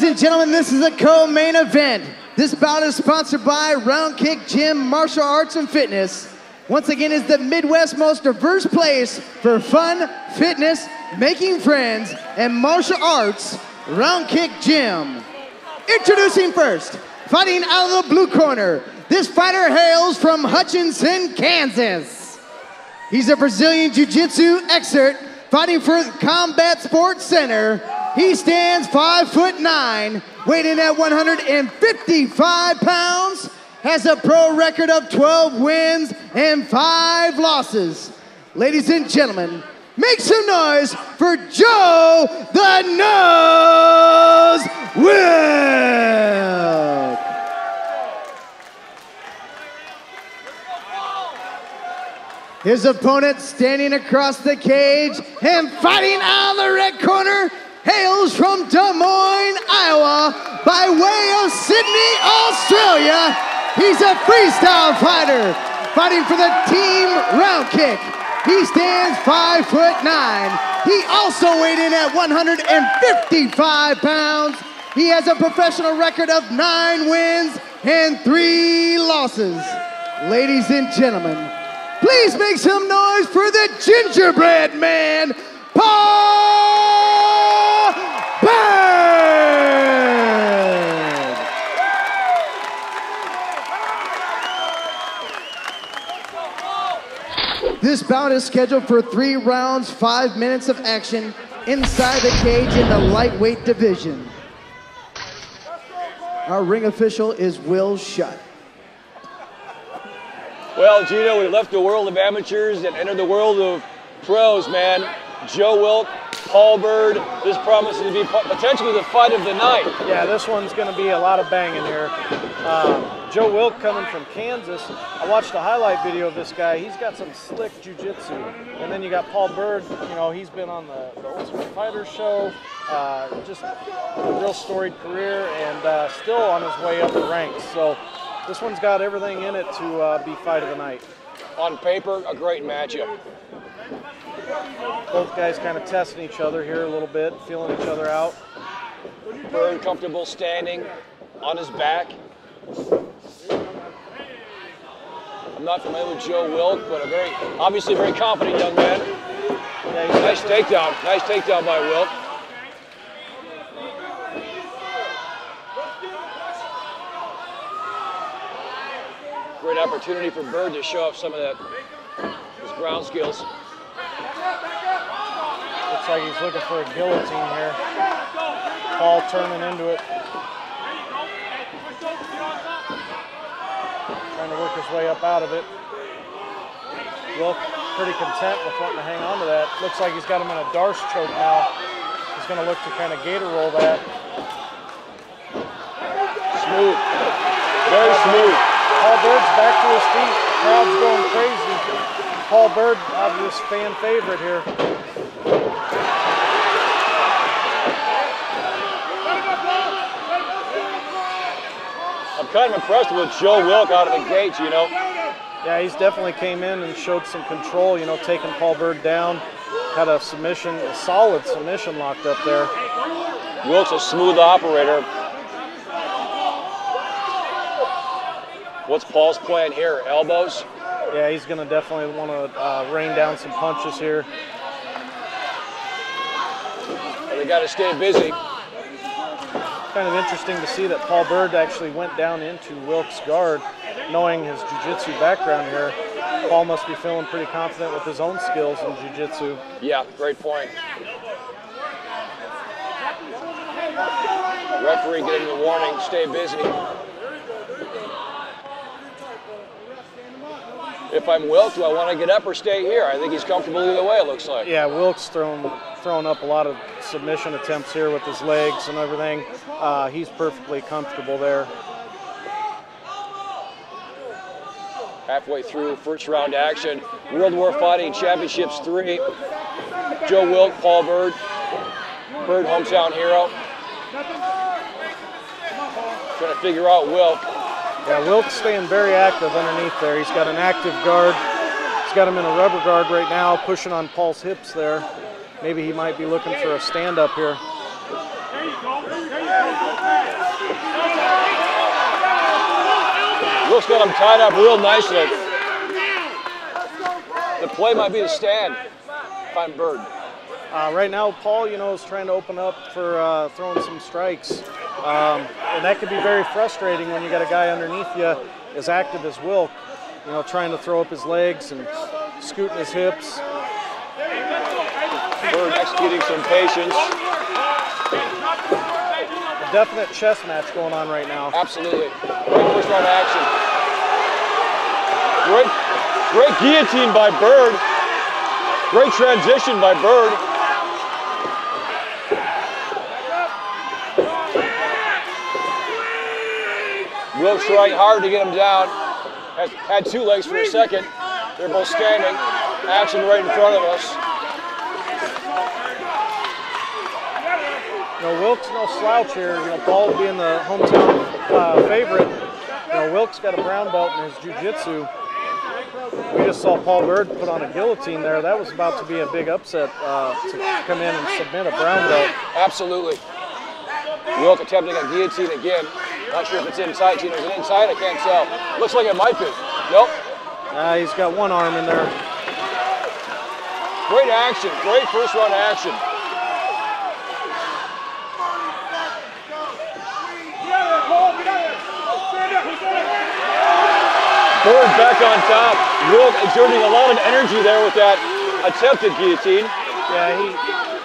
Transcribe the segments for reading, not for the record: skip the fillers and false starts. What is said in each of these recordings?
and gentlemen, this is a co-main event. This bout is sponsored by Round Kick Gym Martial Arts and Fitness. Once again, is the Midwest's most diverse place for fun, fitness, making friends, and martial arts, Round Kick Gym. Introducing first, fighting out of the blue corner, this fighter hails from Hutchinson, Kansas. He's a Brazilian Jiu-Jitsu expert fighting for Combat Sports Center. He stands 5'9", weighing at 155 pounds, has a pro record of 12 wins and 5 losses. Ladies and gentlemen, make some noise for Joe the Nose Wilk. His opponent standing across the cage and fighting out of the red corner hails from Des Moines, Iowa, by way of Sydney, Australia. He's a freestyle fighter, fighting for the Team Round Kick. He stands 5'9". He also weighed in at 155 pounds. He has a professional record of 9 wins and 3 losses. Ladies and gentlemen, please make some noise for the gingerbread man, Paul Bird! This bout is scheduled for 3 rounds, 5 minutes of action inside the cage in the lightweight division. Our ring official is Will Shutt. Well, Gino, we left the world of amateurs and entered the world of pros, man. Joe Wilk, Paul Bird, this promises to be potentially the fight of the night. Yeah, this one's going to be a lot of banging here. Joe Wilk coming from Kansas. I watched a highlight video of this guy. He's got some slick jiu-jitsu. And then you got Paul Bird. You know, he's been on the Ultimate Fighter show. Just a real storied career and still on his way up the ranks. So this one's got everything in it to be fight of the night. On paper, a great matchup. Both guys kind of testing each other here a little bit, feeling each other out. Bird comfortable standing on his back. I'm not familiar with Joe Wilk, but a obviously very confident young man. Yeah, nice takedown. Nice takedown by Wilk. Great opportunity for Bird to show off some of his ground skills. Looks like he's looking for a guillotine here. Paul turning into it. Trying to work his way up out of it. Wilk pretty content with wanting to hang on to that. Looks like he's got him in a Darce choke now. He's going to look to kind of gator roll that. Smooth. Very smooth. Paul Bird's back to his feet. Crowd's going crazy. Paul Bird, obvious fan favorite here. I'm kind of impressed with Joe Wilk out of the gate, you know. Yeah, he's definitely came in and showed some control, you know, taking Paul Bird down. Had a submission, a solid submission locked up there. Wilk's a smooth operator. What's Paul's plan here? Elbows? Yeah, he's going to definitely want to rain down some punches here. They got to stay busy. Kind of interesting to see that Paul Bird actually went down into Wilk's guard, knowing his jiu-jitsu background here. Paul must be feeling pretty confident with his own skills in jiu-jitsu. Yeah, great point. Referee getting the warning, stay busy. If I'm Wilk, do I want to get up or stay here? I think he's comfortable either way, it looks like. Yeah, Wilk's throwing up a lot of submission attempts here with his legs and everything. He's perfectly comfortable there. Halfway through first round action. World War Fighting Championships 3. Joe Wilk, Paul Bird. Bird, hometown hero. Trying to figure out Wilk. Yeah, Wilk's staying very active underneath there. He's got an active guard. He's got him in a rubber guard right now, pushing on Paul's hips there. Maybe he might be looking for a stand-up here. Wilk's got him tied up real nicely. The play might be the stand. Find Bird. Right now, Paul, is trying to open up for throwing some strikes. And that can be very frustrating when you got a guy underneath you as active as Wilk, trying to throw up his legs and scooting his hips. Bird executing some patience. A definite chess match going on right now. Absolutely. Great first round action. Great guillotine by Bird. Great transition by Bird. Wilk's trying hard to get him down. Had two legs for a second. They're both standing. Action right in front of us. Wilk's no slouch here. Paul being the hometown favorite. Wilk's got a brown belt in his jiu-jitsu. We just saw Paul Bird put on a guillotine there. That was about to be a big upset to come in and submit a brown belt. Absolutely. Wilk attempting a guillotine again. Not sure if it's inside. Gino, is it inside? I can't tell. Looks like it might be. Nope. He's got one arm in there. Great action. Great first round action. Bird back on top. Wilk exerting a lot of energy there with that attempted guillotine. Yeah,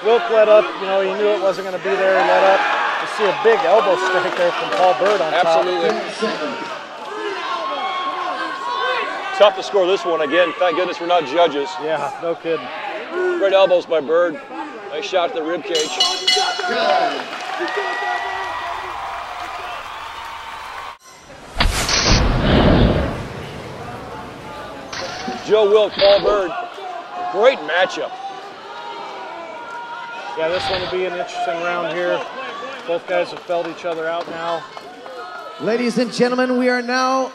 Wilk let up. He knew it wasn't going to be there. He let up. You see a big elbow strike there from Paul Bird on Absolutely. top. Tough to score this one again. Thank goodness we're not judges. Yeah, no kidding. Great elbows by Bird. Nice shot to the rib cage. Joe Wilk, Paul Bird. Great matchup. Yeah, this one will be an interesting round here. Both guys have felt each other out now. Ladies and gentlemen, we are now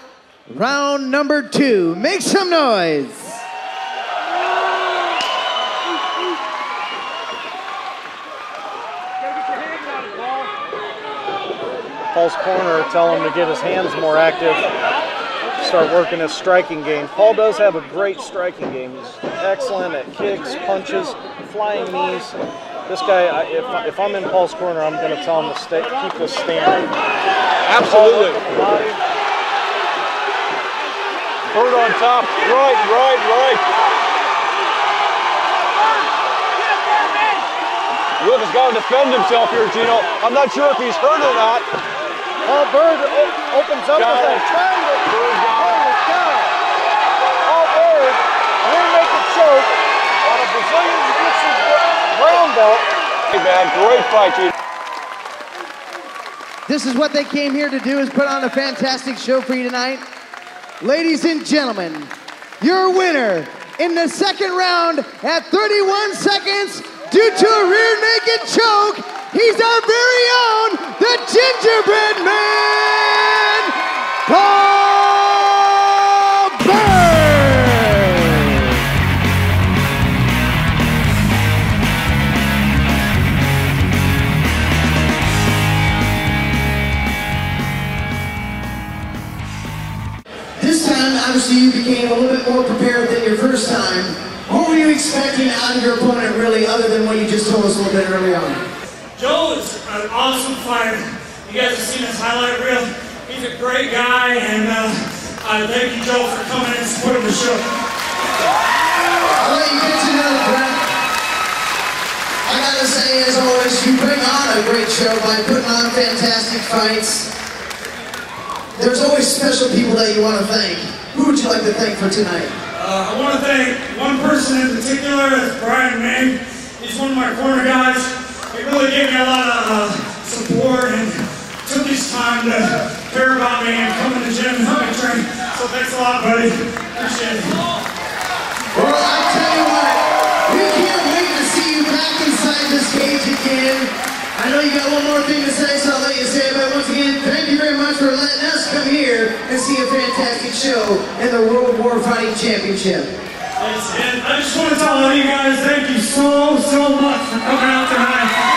round number 2. Make some noise. Paul's corner tell him to get his hands more active, start working his striking game. Paul does have a great striking game. He's excellent at kicks, punches, flying knees. This guy, if I'm in Paul's corner, I'm going to tell him to keep this standing. Absolutely. Bird on top. Right. Wilk has got to defend himself here, Gino. I'm not sure if he's hurt or not. Paul Bird opens up with that triangle. Holy cow. Paul Bird will make a choke on a Brazilian Jiu-Jitsu brown belt. Hey man, great fight, Gino. This is what they came here to do, is put on a fantastic show for you tonight. Ladies and gentlemen, your winner in the second round at 31 seconds due to a rear naked choke, he's our very own, the Gingerbread Man, Paul Bird! This time, obviously, you became a little bit more prepared than your first time. What were you expecting out of your opponent, really, other than what you just told us a little bit early on? Joe is an awesome fighter. You guys have seen his highlight reel. He's a great guy, and thank you, Joe, for coming and supporting the show. I'll let you get to know the breath. I gotta say, as always, you bring on a great show by putting on fantastic fights. There's always special people that you want to thank. Who would you like to thank for tonight? I want to thank one person in particular, that's Brian May. He's one of my corner guys. He really gave me a lot of support and took his time to care about me and come to the gym and help me train. So thanks a lot, buddy. Appreciate it. Well, I tell you what, we can't wait to see you back inside this cage again. I know you got one more thing to say, so I'll let you say it, but once again, thank you very much for letting us come here and see a fantastic show in the World War Fighting Championship. Yes, and I just want to tell all you guys, thank you so much for coming out tonight.